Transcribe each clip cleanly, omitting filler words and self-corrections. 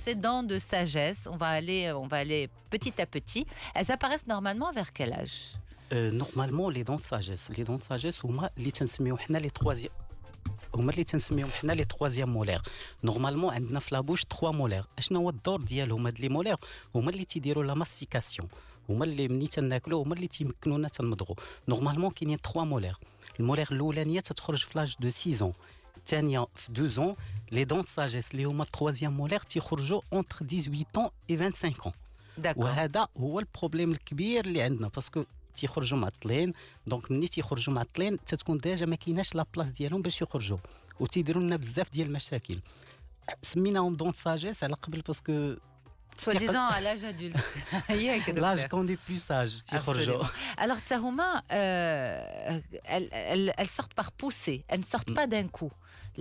ces dents de sagesse, on va aller petit à petit. Elles apparaissent normalement vers quel âge? Normalement, les dents de sagesse, هما اللي تنسميوهم حنا لي troisième molaire. نورمالمون عندنا في لابوش 3 مولير. اشنو هو الدور ديالهم هاد لي مولير؟ هما اللي تيديروا لا ماستيكاسيون، هما اللي ملي تناكلوا هما اللي تيمكنونا تنمضغوا. نورمالمون كاينين 3 مولير. المولير الاولانيه تتخرج في لاج دو 6 ans، الثانيه في 12 ans. لي دون ساجيس اللي هما 3e مولير تيخرجوا entre 18 ans et 25 ans. وهذا هو البروبليم الكبير اللي عندنا باسكو تيخرجوا معطلين. دونك ملي تيخرجوا معطلين تتكون ديجا ما كايناش لا بلاص ديالهم باش يخرجوا وتيديروا لنا بزاف ديال المشاكل. سميناهم دون ساجيس على قبل باسكو soi-disant à l'âge adulte. L'âge qu'on est plus sage. Alors, Tahoma, elles sortent par poussée. Elles ne sortent pas d'un coup.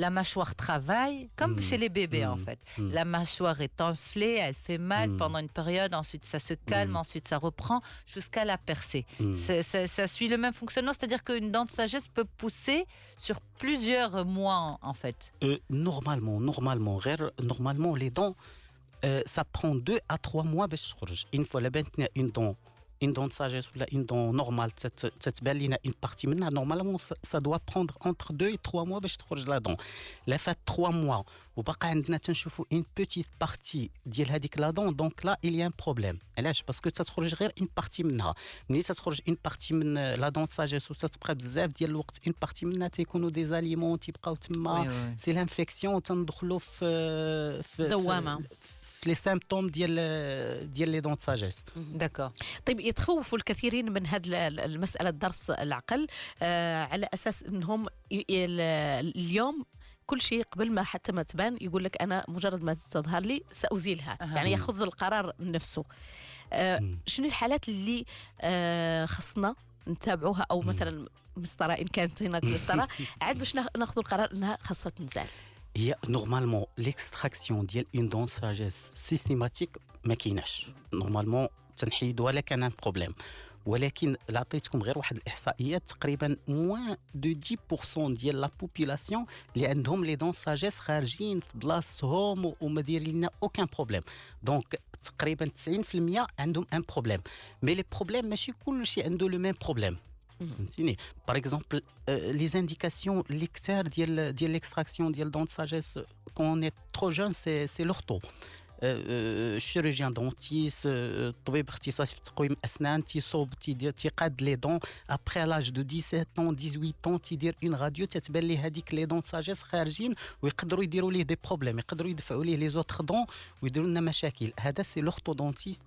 La mâchoire travaille, comme chez les bébés en fait. La mâchoire est enflée, elle fait mal pendant une période, ensuite ça se calme, ensuite ça reprend jusqu'à la percée. Ça suit le même fonctionnement, c'est-à-dire qu'une dent de sagesse peut pousser sur plusieurs mois en fait. Normalement, les dents, ça prend 2 à 3 mois باش تخرج. Une fois la bête une dent de sagesse ou une dent normale, تتبان لينا une partie منها. Normalement, ça doit prendre entre 2 et 3 mois باش تخرج la dent. لا فات 3 mois وبقى عندنا تنشوفوا une petite partie ديال هذيك la dent, donc là il y a un problème. علاش؟ باسكو تتخرج غير une partie منها. ملي تتخرج une partie من la dent de sagesse وتتبقى بزاف ديال الوقت une partie منها تيكونوا des aliments تيبقاو تما. C'est l'infection تندخلوا في دوامه les symptômes ديال les dents de sagesse. D'accord. طيب يتخوفوا الكثيرين من هذه المسألة درس العقل على أساس أنهم اليوم كل شيء قبل ما حتى ما تبان يقول لك أنا مجرد ما تظهر لي سأزيلها. يعني يأخذ القرار من نفسه. شنو الحالات اللي خصنا نتابعوها أو مثلا مسطرة إن كانت هناك مسطرة عاد باش ناخذ القرار أنها خاصة تنزال. هي نورمالمون ليكستراكسيون ديال اون دون ساجيس سيستيماتيك ما كايناش. نورمالمون تنحيدوها لا كان ان بروبليم، ولكن عطيتكم غير واحد الاحصائيات تقريبا موان دو 10% ديال لا بوبولاسيون اللي عندهم لي دون ساجيس خارجين في بلاصتهم وما دايرين لنا اوكان بروبليم. دونك تقريبا 90% عندهم ان بروبليم، مي لي بروبليم ماشي كلشي عنده لو ميم بروبليم. فهمتيني؟ باغ اكزومبل لي زانديكاسيون اللي كثار ديال ليكستراكسيون ديال دون ساجيس كون اي ترو جون سي لورتو. الشيروجيان دونتيس، الطبيب اختصاصي في تقويم اسنان تيصوب تيقاد لي دون ابري لاج دو 17 ans 18 ans تيدير اون راديو تتبان ليه هذيك لي دون ساجيس خارجين ويقدروا يديروا ليه دي بروبليم، يقدروا يدفعوا ليه لي زوتر دون ويديروا لنا مشاكل. هذا سي لورتودونتيست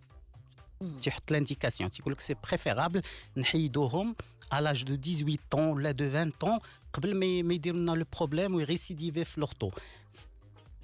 تيحط لانديكاسيون تيقول لك سي بريفيرابل نحيدوهم à l'âge de 18 ans ولا de 20 ans قبل ما يديروا لنا لو بروبليم ويغيسيديفي في لورتو.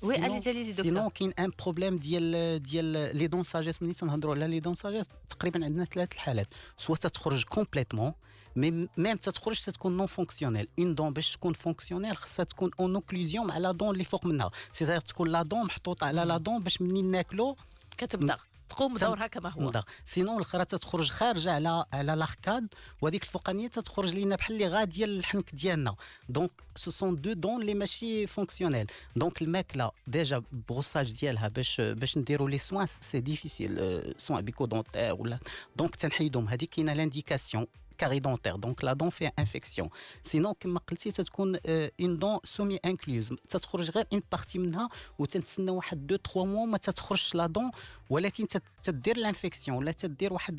Oui, allez-y, docteur. Sinon, كاين ان بروبليم ديال لي دون ساجيس. ملي تنهضروا على لي دون ساجيس تقريبا عندنا 3 الحالات، سوا تتخرج كومبليتمون ميم تتخرج تكون نون فونكسيونيل. اون دون باش تكون فونكسيونيل خصها تكون اون اوكلوزيون مع لا دون اللي فوق منها، سيتاير تكون لا دون محطوطه على لا دون باش منين ناكلو كتبدا تقوم دورها كما هو. سينون الاخرى تتخرج خارجه على لاركاد وهذيك الفوقانيه تتخرج لينا بحال اللي غاديه للحنك ديالنا. دونك سو سون دو دون اللي ماشي فونكسيونيل. دونك الماكله ديجا بروساج ديالها باش نديروا لي سوان سي ديفيسيل، سوان بيكو دونتير ولا. دونك تنحيدهم. هذيك كاينه لانديكاسيون كاري دونتير، دونك لا دون فيها انفيكسيون. سينون كما قلتي تتكون اون دون سومي انكلوز، تتخرج غير اون بارتي منها وتنتسنى واحد 2 3 موا ما تتخرجش لا دون، ولكن تدير لانفيكسيون ولا تدير واحد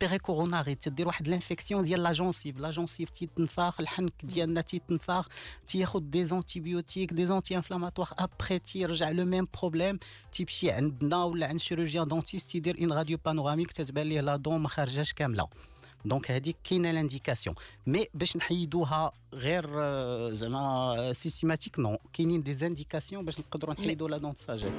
بيري كوروناري، تدير واحد لانفيكسيون ديال لا جونسيف تيتنفخ، الحنك ديالنا تيتنفخ، تياخذ دي زونتيبيوتيك دي زونتي انفلاماتوار، ابري تيرجع لو ميم بروبليم، تيمشي عندنا ولا عند شيروجيان دونتيست تيدير اون راديو بانوراميك تتبان ليه لا دون ما خارجاش كامله. دونك هذيك كاينه لانديكاسيون، مي باش نحيدوها غير زعما سيستيماتيك نو، كاينين دي زانديكاسيون باش نقدروا نحيدوا لا دون ساجيس.